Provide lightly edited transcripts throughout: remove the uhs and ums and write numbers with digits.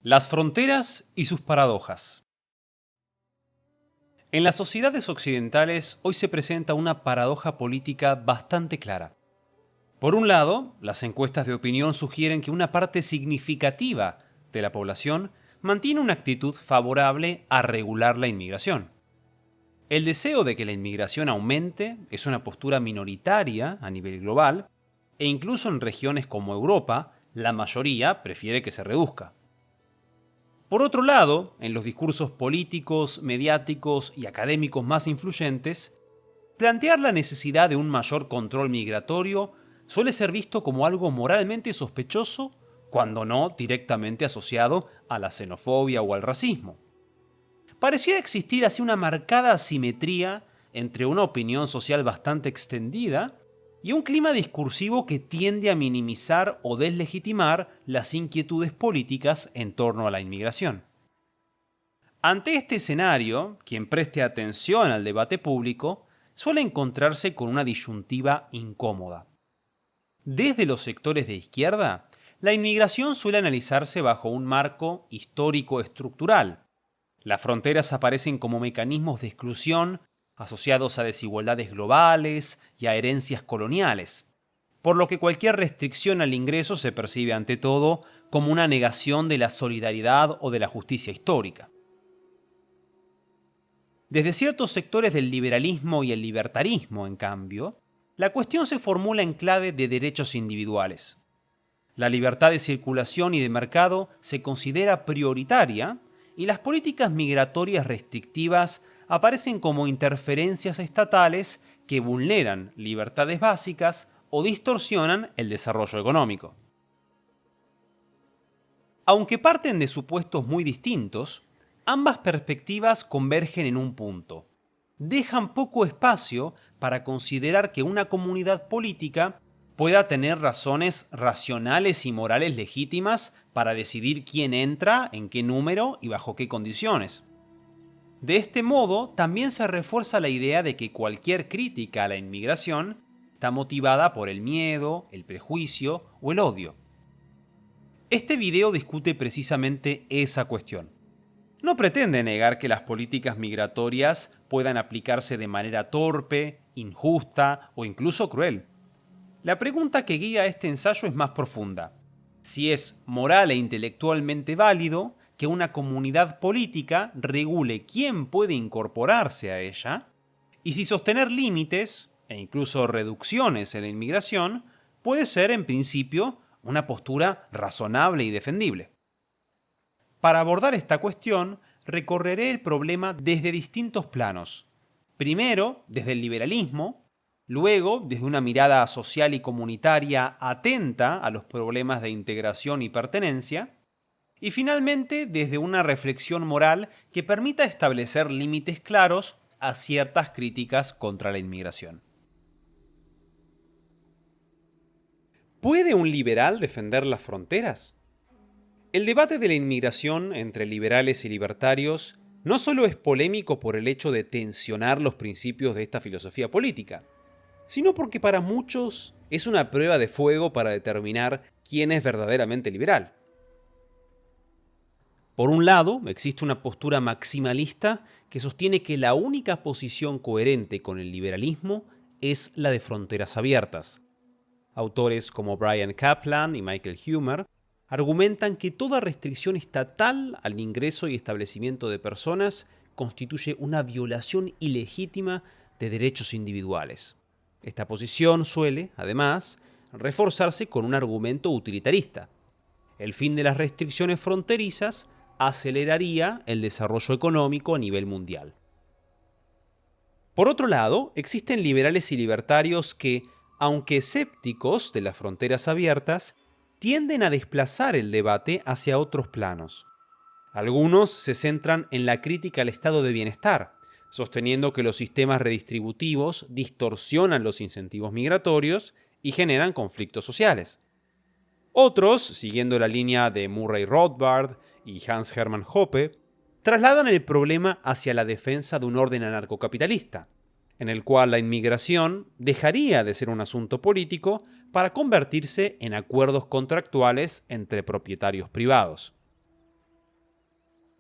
Las fronteras y sus paradojas. En las sociedades occidentales hoy se presenta una paradoja política bastante clara. Por un lado, las encuestas de opinión sugieren que una parte significativa de la población mantiene una actitud favorable a regular la inmigración. El deseo de que la inmigración aumente es una postura minoritaria a nivel global, e incluso en regiones como Europa, la mayoría prefiere que se reduzca. Por otro lado, en los discursos políticos, mediáticos y académicos más influyentes, plantear la necesidad de un mayor control migratorio suele ser visto como algo moralmente sospechoso, cuando no directamente asociado a la xenofobia o al racismo. Pareciera existir así una marcada asimetría entre una opinión social bastante extendida y un clima discursivo que tiende a minimizar o deslegitimar las inquietudes políticas en torno a la inmigración. Ante este escenario, quien preste atención al debate público suele encontrarse con una disyuntiva incómoda. Desde los sectores de izquierda, la inmigración suele analizarse bajo un marco histórico-estructural. Las fronteras aparecen como mecanismos de exclusión asociados a desigualdades globales y a herencias coloniales, por lo que cualquier restricción al ingreso se percibe ante todo como una negación de la solidaridad o de la justicia histórica. Desde ciertos sectores del liberalismo y el libertarismo, en cambio, la cuestión se formula en clave de derechos individuales. La libertad de circulación y de mercado se considera prioritaria y las políticas migratorias restrictivas aparecen como interferencias estatales que vulneran libertades básicas o distorsionan el desarrollo económico. Aunque parten de supuestos muy distintos, ambas perspectivas convergen en un punto. Dejan poco espacio para considerar que una comunidad política pueda tener razones racionales y morales legítimas para decidir quién entra, en qué número y bajo qué condiciones. De este modo, también se refuerza la idea de que cualquier crítica a la inmigración está motivada por el miedo, el prejuicio o el odio. Este video discute precisamente esa cuestión. No pretende negar que las políticas migratorias puedan aplicarse de manera torpe, injusta o incluso cruel. La pregunta que guía este ensayo es más profunda. Si es moral e intelectualmente válido que una comunidad política regule quién puede incorporarse a ella, y si sostener límites e incluso reducciones en la inmigración puede ser, en principio, una postura razonable y defendible. Para abordar esta cuestión, recorreré el problema desde distintos planos. Primero, desde el liberalismo, luego, desde una mirada social y comunitaria atenta a los problemas de integración y pertenencia, y finalmente, desde una reflexión moral que permita establecer límites claros a ciertas críticas contra la inmigración. ¿Puede un liberal defender las fronteras? El debate de la inmigración entre liberales y libertarios no solo es polémico por el hecho de tensionar los principios de esta filosofía política, sino porque para muchos es una prueba de fuego para determinar quién es verdaderamente liberal. Por un lado, existe una postura maximalista que sostiene que la única posición coherente con el liberalismo es la de fronteras abiertas. Autores como Bryan Caplan y Michael Huemer argumentan que toda restricción estatal al ingreso y establecimiento de personas constituye una violación ilegítima de derechos individuales. Esta posición suele, además, reforzarse con un argumento utilitarista. El fin de las restricciones fronterizas aceleraría el desarrollo económico a nivel mundial. Por otro lado, existen liberales y libertarios que, aunque escépticos de las fronteras abiertas, tienden a desplazar el debate hacia otros planos. Algunos se centran en la crítica al estado de bienestar, sosteniendo que los sistemas redistributivos distorsionan los incentivos migratorios y generan conflictos sociales. Otros, siguiendo la línea de Murray Rothbard y Hans Hermann Hoppe, trasladan el problema hacia la defensa de un orden anarcocapitalista, en el cual la inmigración dejaría de ser un asunto político para convertirse en acuerdos contractuales entre propietarios privados.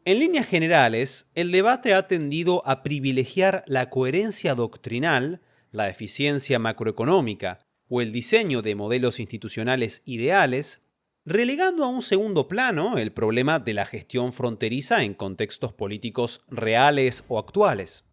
En líneas generales, el debate ha tendido a privilegiar la coherencia doctrinal, la eficiencia macroeconómica o el diseño de modelos institucionales ideales, relegando a un segundo plano el problema de la gestión fronteriza en contextos políticos reales o actuales.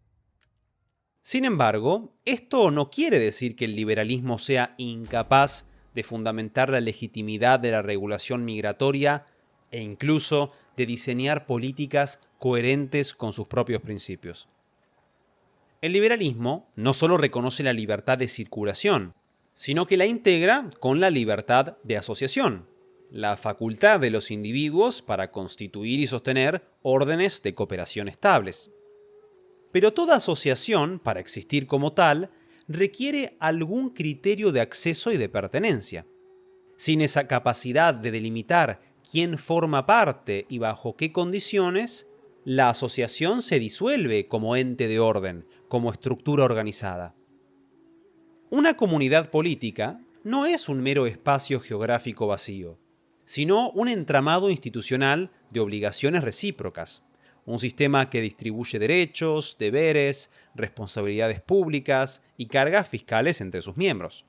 Sin embargo, esto no quiere decir que el liberalismo sea incapaz de fundamentar la legitimidad de la regulación migratoria e incluso de diseñar políticas coherentes con sus propios principios. El liberalismo no solo reconoce la libertad de circulación, sino que la integra con la libertad de asociación, la facultad de los individuos para constituir y sostener órdenes de cooperación estables. Pero toda asociación, para existir como tal, requiere algún criterio de acceso y de pertenencia. Sin esa capacidad de delimitar quién forma parte y bajo qué condiciones, la asociación se disuelve como ente de orden, como estructura organizada. Una comunidad política no es un mero espacio geográfico vacío, sino un entramado institucional de obligaciones recíprocas, un sistema que distribuye derechos, deberes, responsabilidades públicas y cargas fiscales entre sus miembros.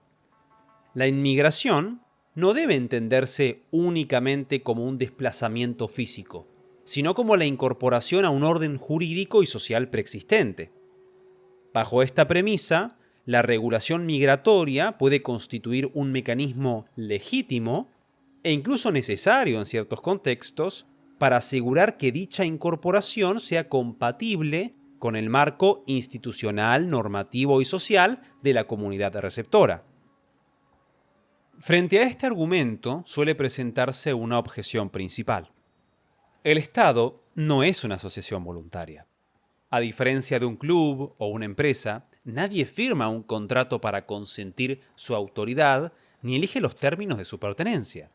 La inmigración no debe entenderse únicamente como un desplazamiento físico, sino como la incorporación a un orden jurídico y social preexistente. Bajo esta premisa, la regulación migratoria puede constituir un mecanismo legítimo e incluso necesario en ciertos contextos para asegurar que dicha incorporación sea compatible con el marco institucional, normativo y social de la comunidad receptora. Frente a este argumento suele presentarse una objeción principal. El Estado no es una asociación voluntaria. A diferencia de un club o una empresa, nadie firma un contrato para consentir su autoridad ni elige los términos de su pertenencia.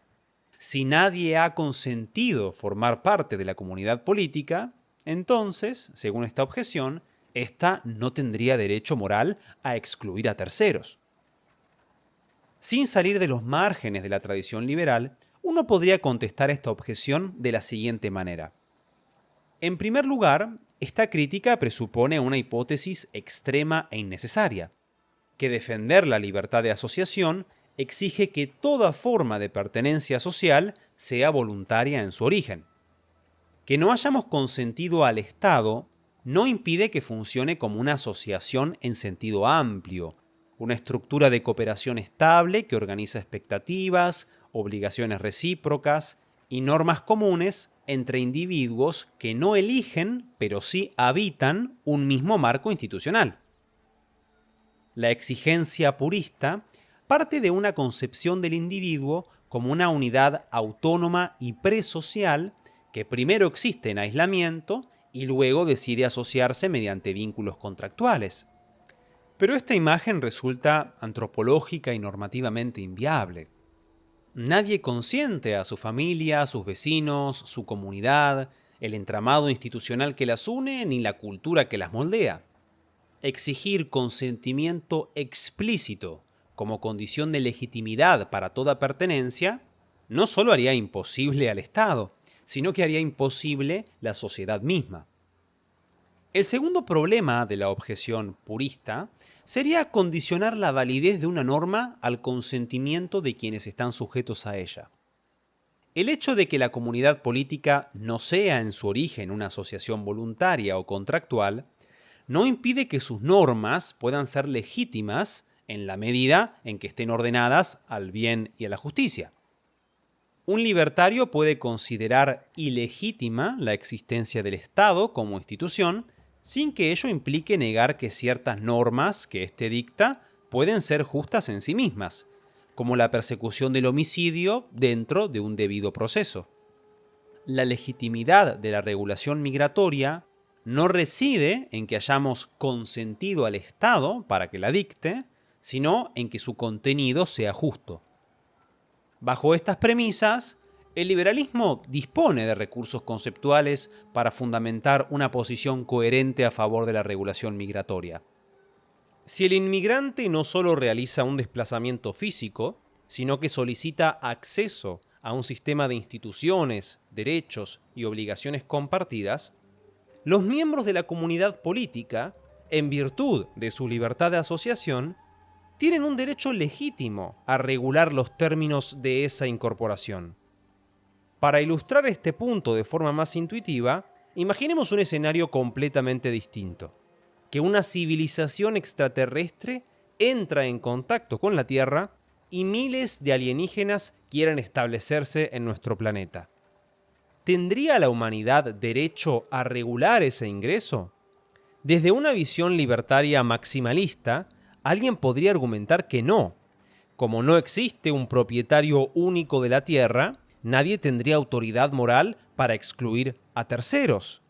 Si nadie ha consentido formar parte de la comunidad política, entonces, según esta objeción, ésta no tendría derecho moral a excluir a terceros. Sin salir de los márgenes de la tradición liberal, uno podría contestar esta objeción de la siguiente manera. En primer lugar, esta crítica presupone una hipótesis extrema e innecesaria, que defender la libertad de asociación exige que toda forma de pertenencia social sea voluntaria en su origen. Que no hayamos consentido al Estado no impide que funcione como una asociación en sentido amplio, una estructura de cooperación estable que organiza expectativas, obligaciones recíprocas y normas comunes entre individuos que no eligen, pero sí habitan un mismo marco institucional. La exigencia purista parte de una concepción del individuo como una unidad autónoma y presocial que primero existe en aislamiento y luego decide asociarse mediante vínculos contractuales. Pero esta imagen resulta antropológica y normativamente inviable. Nadie consiente a su familia, a sus vecinos, su comunidad, el entramado institucional que las une ni la cultura que las moldea. Exigir consentimiento explícito como condición de legitimidad para toda pertenencia no solo haría imposible al Estado, sino que haría imposible la sociedad misma. El segundo problema de la objeción purista sería condicionar la validez de una norma al consentimiento de quienes están sujetos a ella. El hecho de que la comunidad política no sea en su origen una asociación voluntaria o contractual no impide que sus normas puedan ser legítimas en la medida en que estén ordenadas al bien y a la justicia. Un libertario puede considerar ilegítima la existencia del Estado como institución sin que ello implique negar que ciertas normas que éste dicta pueden ser justas en sí mismas, como la persecución del homicidio dentro de un debido proceso. La legitimidad de la regulación migratoria no reside en que hayamos consentido al Estado para que la dicte, sino en que su contenido sea justo. Bajo estas premisas, el liberalismo dispone de recursos conceptuales para fundamentar una posición coherente a favor de la regulación migratoria. Si el inmigrante no solo realiza un desplazamiento físico, sino que solicita acceso a un sistema de instituciones, derechos y obligaciones compartidas, los miembros de la comunidad política, en virtud de su libertad de asociación, tienen un derecho legítimo a regular los términos de esa incorporación. Para ilustrar este punto de forma más intuitiva, imaginemos un escenario completamente distinto: que una civilización extraterrestre entra en contacto con la Tierra y miles de alienígenas quieren establecerse en nuestro planeta. ¿Tendría la humanidad derecho a regular ese ingreso? Desde una visión libertaria maximalista, alguien podría argumentar que no. Como no existe un propietario único de la Tierra, nadie tendría autoridad moral para excluir a terceros.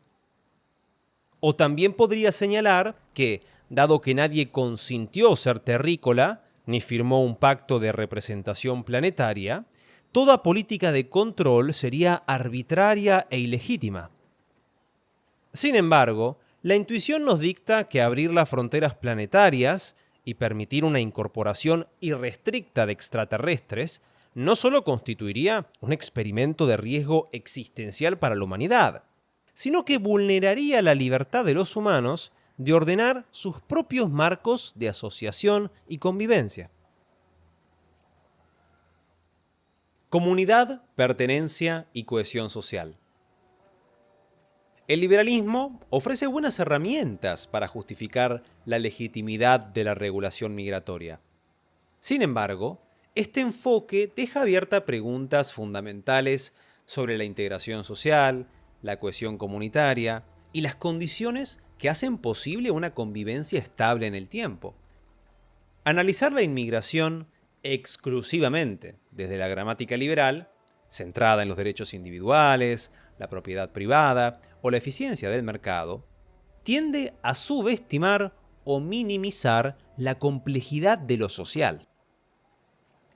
O también podría señalar que, dado que nadie consintió ser terrícola, ni firmó un pacto de representación planetaria, toda política de control sería arbitraria e ilegítima. Sin embargo, la intuición nos dicta que abrir las fronteras planetarias y permitir una incorporación irrestricta de extraterrestres no solo constituiría un experimento de riesgo existencial para la humanidad, sino que vulneraría la libertad de los humanos de ordenar sus propios marcos de asociación y convivencia. Comunidad, pertenencia y cohesión social. El liberalismo ofrece buenas herramientas para justificar la legitimidad de la regulación migratoria. Sin embargo, este enfoque deja abiertas preguntas fundamentales sobre la integración social, la cohesión comunitaria y las condiciones que hacen posible una convivencia estable en el tiempo. Analizar la inmigración exclusivamente desde la gramática liberal, centrada en los derechos individuales, la propiedad privada o la eficiencia del mercado, tiende a subestimar o minimizar la complejidad de lo social.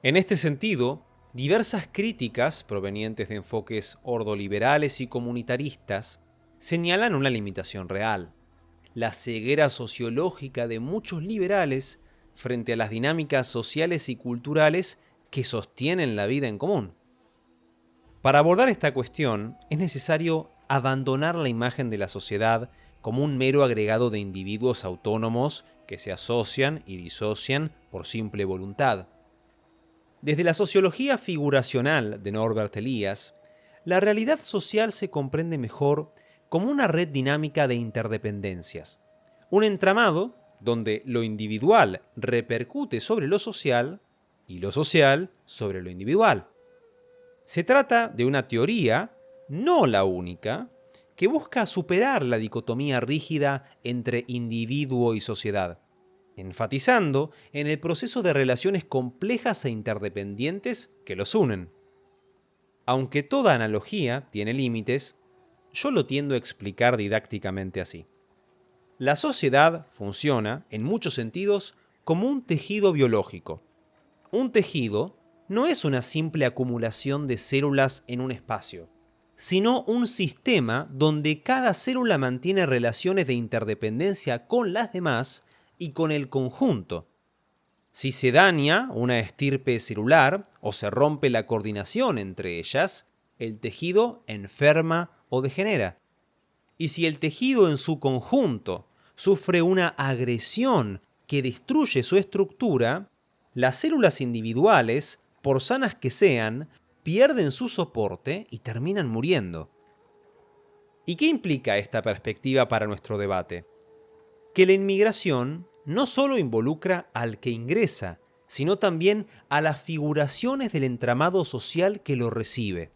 En este sentido, diversas críticas provenientes de enfoques ordoliberales y comunitaristas señalan una limitación real: la ceguera sociológica de muchos liberales frente a las dinámicas sociales y culturales que sostienen la vida en común. Para abordar esta cuestión, es necesario abandonar la imagen de la sociedad como un mero agregado de individuos autónomos que se asocian y disocian por simple voluntad. Desde la sociología figuracional de Norbert Elias, la realidad social se comprende mejor como una red dinámica de interdependencias, un entramado donde lo individual repercute sobre lo social y lo social sobre lo individual. Se trata de una teoría, no la única, que busca superar la dicotomía rígida entre individuo y sociedad, enfatizando en el proceso de relaciones complejas e interdependientes que los unen. Aunque toda analogía tiene límites, yo lo tiendo a explicar didácticamente así. La sociedad funciona, en muchos sentidos, como un tejido biológico. Un tejido no es una simple acumulación de células en un espacio, sino un sistema donde cada célula mantiene relaciones de interdependencia con las demás y con el conjunto. Si se daña una estirpe celular o se rompe la coordinación entre ellas, el tejido enferma o degenera. Y si el tejido en su conjunto sufre una agresión que destruye su estructura, las células individuales, por sanas que sean, pierden su soporte y terminan muriendo. ¿Y qué implica esta perspectiva para nuestro debate? Que la inmigración no solo involucra al que ingresa, sino también a las figuraciones del entramado social que lo recibe.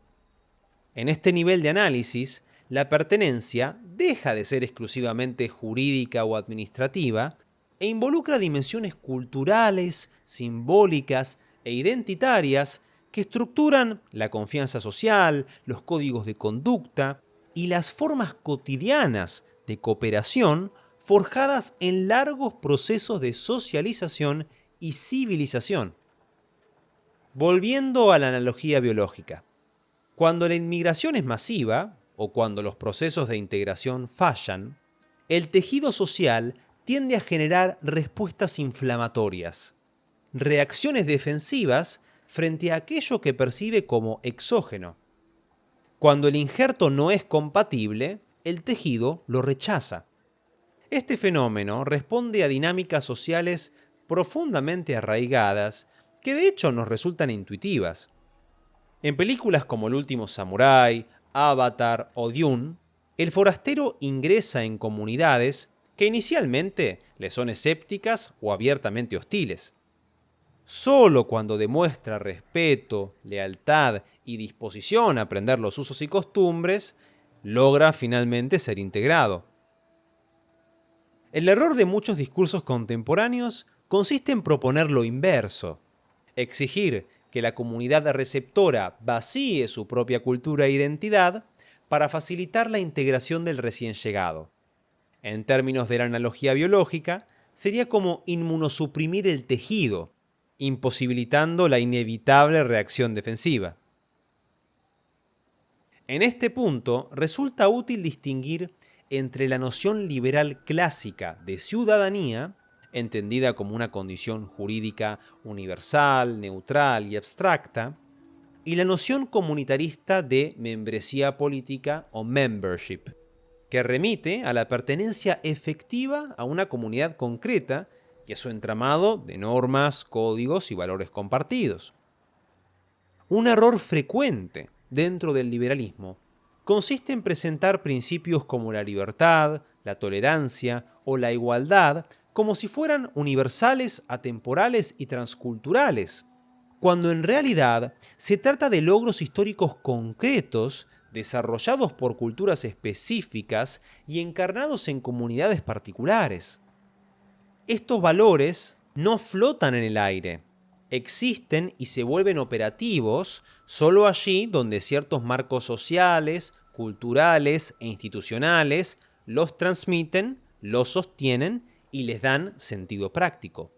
En este nivel de análisis, la pertenencia deja de ser exclusivamente jurídica o administrativa e involucra dimensiones culturales, simbólicas e identitarias que estructuran la confianza social, los códigos de conducta y las formas cotidianas de cooperación forjadas en largos procesos de socialización y civilización. Volviendo a la analogía biológica, cuando la inmigración es masiva, o cuando los procesos de integración fallan, el tejido social tiende a generar respuestas inflamatorias, reacciones defensivas frente a aquello que percibe como exógeno. Cuando el injerto no es compatible, el tejido lo rechaza. Este fenómeno responde a dinámicas sociales profundamente arraigadas que de hecho nos resultan intuitivas. En películas como El último samurái, Avatar o Dune, el forastero ingresa en comunidades que inicialmente le son escépticas o abiertamente hostiles. Solo cuando demuestra respeto, lealtad y disposición a aprender los usos y costumbres, logra finalmente ser integrado. El error de muchos discursos contemporáneos consiste en proponer lo inverso, exigir que la comunidad receptora vacíe su propia cultura e identidad para facilitar la integración del recién llegado. En términos de la analogía biológica, sería como inmunosuprimir el tejido, imposibilitando la inevitable reacción defensiva. En este punto, resulta útil distinguir entre la noción liberal clásica de ciudadanía, entendida como una condición jurídica universal, neutral y abstracta, y la noción comunitarista de membresía política o membership, que remite a la pertenencia efectiva a una comunidad concreta y a su entramado de normas, códigos y valores compartidos. Un error frecuente dentro del liberalismo consiste en presentar principios como la libertad, la tolerancia o la igualdad como si fueran universales, atemporales y transculturales, cuando en realidad se trata de logros históricos concretos desarrollados por culturas específicas y encarnados en comunidades particulares. Estos valores no flotan en el aire, existen y se vuelven operativos solo allí donde ciertos marcos sociales, culturales e institucionales los transmiten, los sostienen y les dan sentido práctico.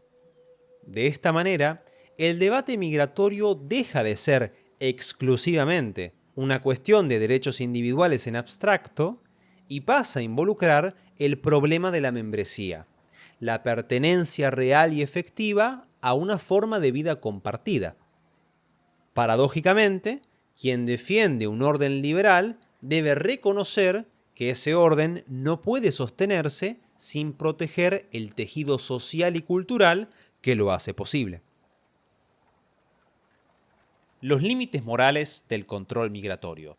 De esta manera, el debate migratorio deja de ser exclusivamente una cuestión de derechos individuales en abstracto y pasa a involucrar el problema de la membresía, la pertenencia real y efectiva a una forma de vida compartida. Paradójicamente, quien defiende un orden liberal debe reconocer que ese orden no puede sostenerse sin proteger el tejido social y cultural que lo hace posible. Los límites morales del control migratorio.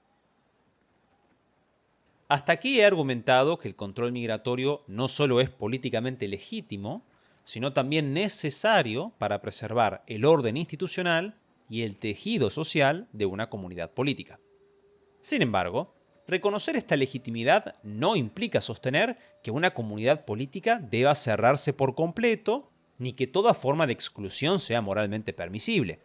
Hasta aquí he argumentado que el control migratorio no solo es políticamente legítimo, sino también necesario para preservar el orden institucional y el tejido social de una comunidad política. Sin embargo, reconocer esta legitimidad no implica sostener que una comunidad política deba cerrarse por completo, ni que toda forma de exclusión sea moralmente permisible.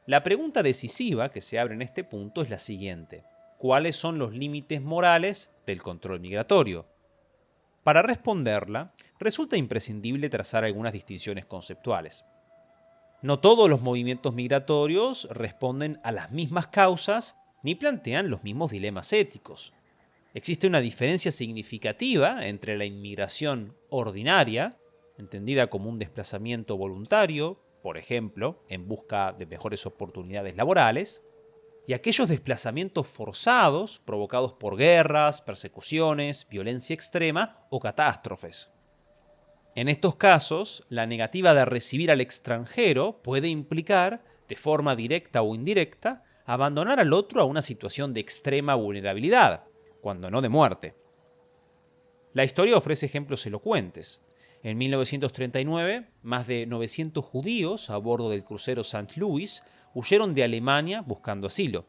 La pregunta decisiva que se abre en este punto es la siguiente: ¿cuáles son los límites morales del control migratorio? Para responderla, resulta imprescindible trazar algunas distinciones conceptuales. No todos los movimientos migratorios responden a las mismas causas ni plantean los mismos dilemas éticos. Existe una diferencia significativa entre la inmigración ordinaria, entendida como un desplazamiento voluntario, por ejemplo, en busca de mejores oportunidades laborales, y aquellos desplazamientos forzados provocados por guerras, persecuciones, violencia extrema o catástrofes. En estos casos, la negativa de recibir al extranjero puede implicar, de forma directa o indirecta, abandonar al otro a una situación de extrema vulnerabilidad, cuando no de muerte. La historia ofrece ejemplos elocuentes. En 1939, más de 900 judíos a bordo del crucero St. Louis huyeron de Alemania buscando asilo.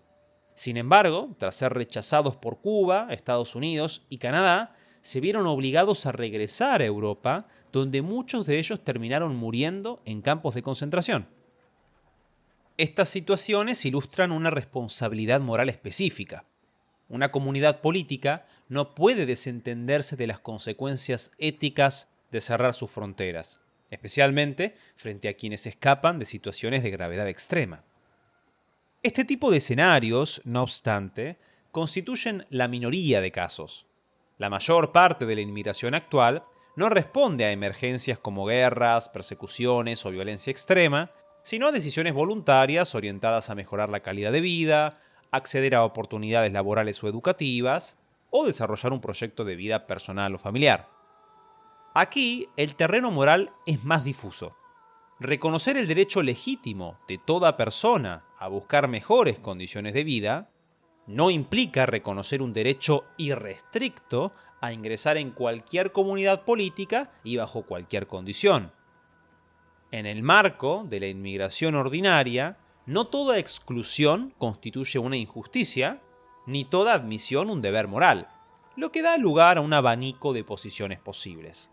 Sin embargo, tras ser rechazados por Cuba, Estados Unidos y Canadá, se vieron obligados a regresar a Europa, donde muchos de ellos terminaron muriendo en campos de concentración. Estas situaciones ilustran una responsabilidad moral específica. Una comunidad política no puede desentenderse de las consecuencias éticas de cerrar sus fronteras, especialmente frente a quienes escapan de situaciones de gravedad extrema. Este tipo de escenarios, no obstante, constituyen la minoría de casos. La mayor parte de la inmigración actual no responde a emergencias como guerras, persecuciones o violencia extrema, sino a decisiones voluntarias orientadas a mejorar la calidad de vida, acceder a oportunidades laborales o educativas, o desarrollar un proyecto de vida personal o familiar. Aquí, el terreno moral es más difuso. Reconocer el derecho legítimo de toda persona a buscar mejores condiciones de vida no implica reconocer un derecho irrestricto a ingresar en cualquier comunidad política y bajo cualquier condición. En el marco de la inmigración ordinaria, no toda exclusión constituye una injusticia, ni toda admisión un deber moral, lo que da lugar a un abanico de posiciones posibles.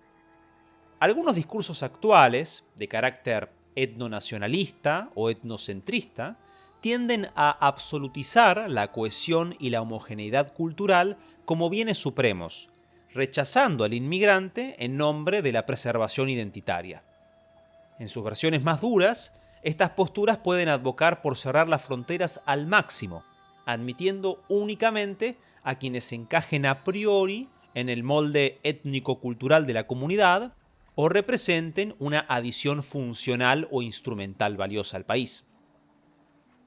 Algunos discursos actuales, de carácter etnonacionalista o etnocentrista, tienden a absolutizar la cohesión y la homogeneidad cultural como bienes supremos, rechazando al inmigrante en nombre de la preservación identitaria. En sus versiones más duras, estas posturas pueden advocar por cerrar las fronteras al máximo, admitiendo únicamente a quienes encajen a priori en el molde étnico-cultural de la comunidad o representen una adición funcional o instrumental valiosa al país.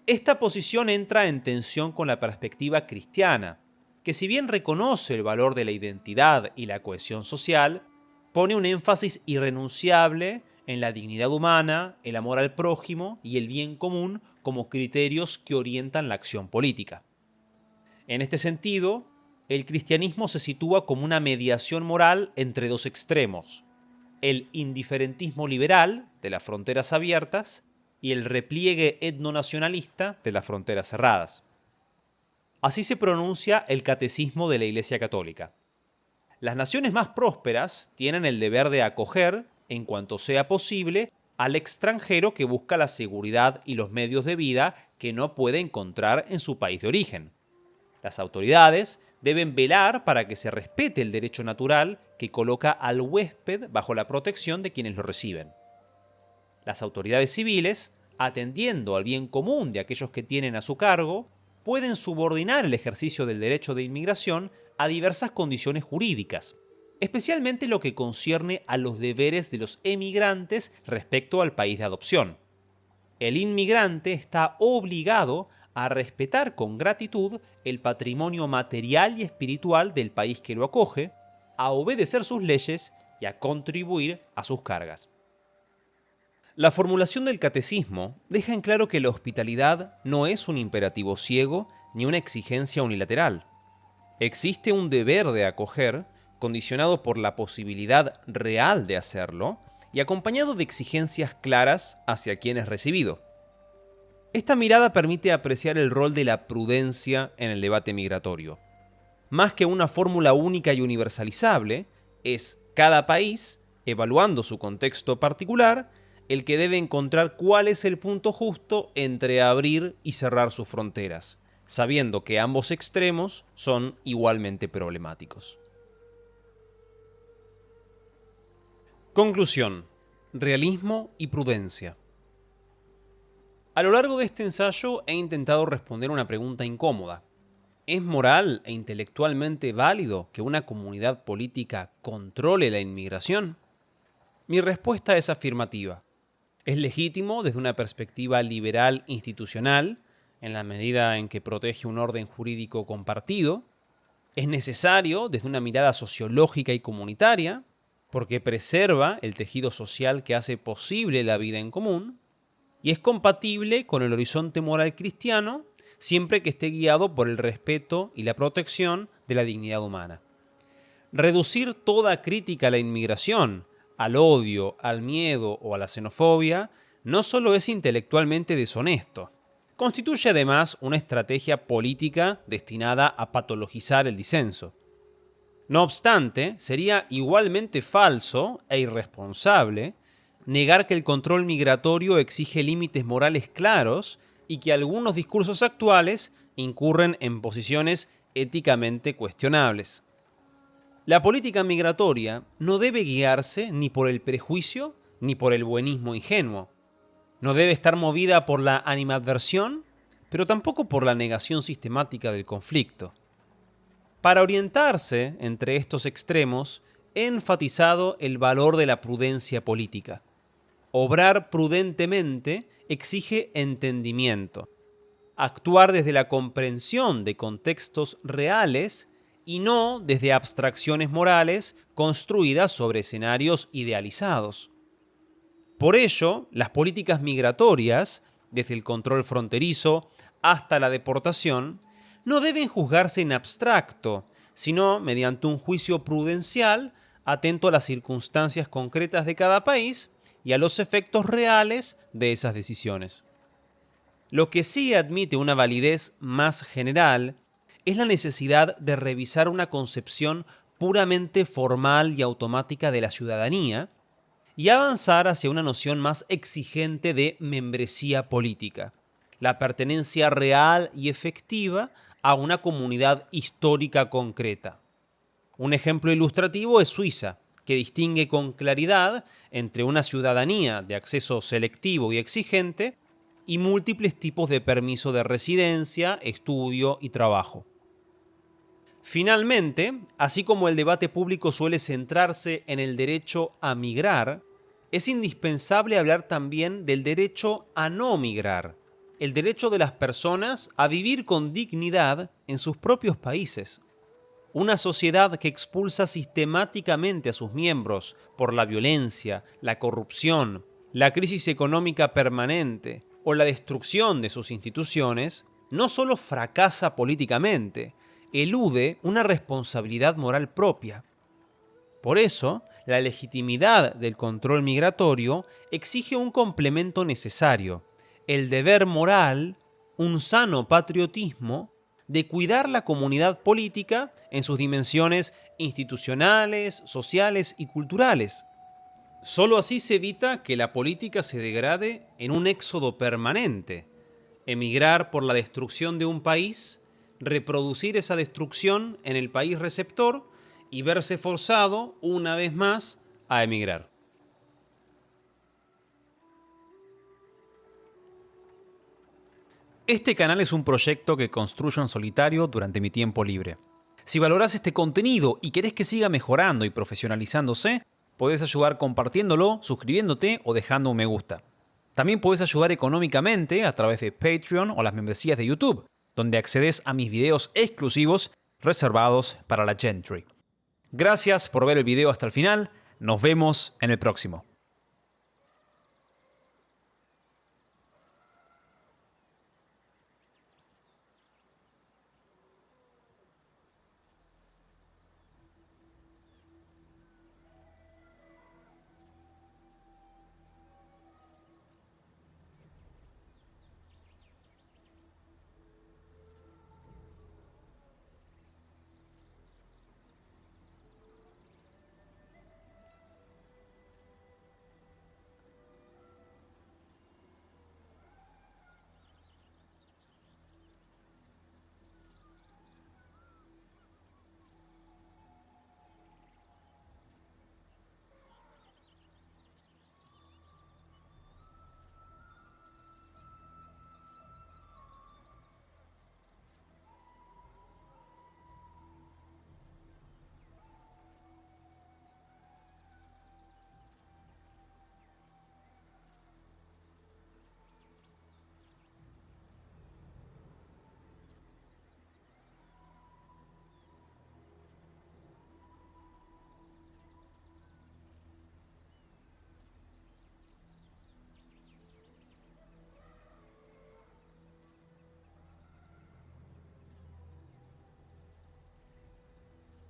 Esta posición entra en tensión con la perspectiva cristiana, que si bien reconoce el valor de la identidad y la cohesión social, pone un énfasis irrenunciable en la dignidad humana, el amor al prójimo y el bien común como criterios que orientan la acción política. En este sentido, el cristianismo se sitúa como una mediación moral entre dos extremos: el indiferentismo liberal de las fronteras abiertas y el repliegue etnonacionalista de las fronteras cerradas. Así se pronuncia el Catecismo de la Iglesia Católica. Las naciones más prósperas tienen el deber de acoger, en cuanto sea posible, al extranjero que busca la seguridad y los medios de vida que no puede encontrar en su país de origen. Las autoridades deben velar para que se respete el derecho natural que coloca al huésped bajo la protección de quienes lo reciben. Las autoridades civiles, atendiendo al bien común de aquellos que tienen a su cargo, pueden subordinar el ejercicio del derecho de inmigración a diversas condiciones jurídicas, especialmente lo que concierne a los deberes de los emigrantes respecto al país de adopción. El inmigrante está obligado a respetar con gratitud el patrimonio material y espiritual del país que lo acoge, a obedecer sus leyes y a contribuir a sus cargas. La formulación del catecismo deja en claro que la hospitalidad no es un imperativo ciego ni una exigencia unilateral. Existe un deber de acoger, condicionado por la posibilidad real de hacerlo y acompañado de exigencias claras hacia quien es recibido. Esta mirada permite apreciar el rol de la prudencia en el debate migratorio. Más que una fórmula única y universalizable, es cada país, evaluando su contexto particular, el que debe encontrar cuál es el punto justo entre abrir y cerrar sus fronteras, sabiendo que ambos extremos son igualmente problemáticos. Conclusión: realismo y prudencia. A lo largo de este ensayo he intentado responder una pregunta incómoda. ¿Es moral e intelectualmente válido que una comunidad política controle la inmigración? Mi respuesta es afirmativa. Es legítimo desde una perspectiva liberal institucional, en la medida en que protege un orden jurídico compartido. Es necesario desde una mirada sociológica y comunitaria, porque preserva el tejido social que hace posible la vida en común. Y es compatible con el horizonte moral cristiano, siempre que esté guiado por el respeto y la protección de la dignidad humana. Reducir toda crítica a la inmigración, al odio, al miedo o a la xenofobia, no solo es intelectualmente deshonesto, constituye además una estrategia política destinada a patologizar el disenso. No obstante, sería igualmente falso e irresponsable negar que el control migratorio exige límites morales claros y que algunos discursos actuales incurren en posiciones éticamente cuestionables. La política migratoria no debe guiarse ni por el prejuicio ni por el buenismo ingenuo. No debe estar movida por la animadversión, pero tampoco por la negación sistemática del conflicto. Para orientarse entre estos extremos, he enfatizado el valor de la prudencia política. Obrar prudentemente exige entendimiento, actuar desde la comprensión de contextos reales y no desde abstracciones morales construidas sobre escenarios idealizados. Por ello, las políticas migratorias, desde el control fronterizo hasta la deportación, no deben juzgarse en abstracto, sino mediante un juicio prudencial atento a las circunstancias concretas de cada país y a los efectos reales de esas decisiones. Lo que sí admite una validez más general es la necesidad de revisar una concepción puramente formal y automática de la ciudadanía y avanzar hacia una noción más exigente de membresía política, la pertenencia real y efectiva a una comunidad histórica concreta. Un ejemplo ilustrativo es Suiza, que distingue con claridad entre una ciudadanía de acceso selectivo y exigente y múltiples tipos de permiso de residencia, estudio y trabajo. Finalmente, así como el debate público suele centrarse en el derecho a migrar, es indispensable hablar también del derecho a no migrar, el derecho de las personas a vivir con dignidad en sus propios países. Una sociedad que expulsa sistemáticamente a sus miembros por la violencia, la corrupción, la crisis económica permanente o la destrucción de sus instituciones, no solo fracasa políticamente, elude una responsabilidad moral propia. Por eso, la legitimidad del control migratorio exige un complemento necesario, el deber moral, un sano patriotismo, de cuidar la comunidad política en sus dimensiones institucionales, sociales y culturales. Solo así se evita que la política se degrade en un éxodo permanente, emigrar por la destrucción de un país, reproducir esa destrucción en el país receptor y verse forzado, una vez más, a emigrar. Este canal es un proyecto que construyo en solitario durante mi tiempo libre. Si valorás este contenido y querés que siga mejorando y profesionalizándose, podés ayudar compartiéndolo, suscribiéndote o dejando un me gusta. También podés ayudar económicamente a través de Patreon o las membresías de YouTube, donde accedes a mis videos exclusivos reservados para la Gentry. Gracias por ver el video hasta el final. Nos vemos en el próximo.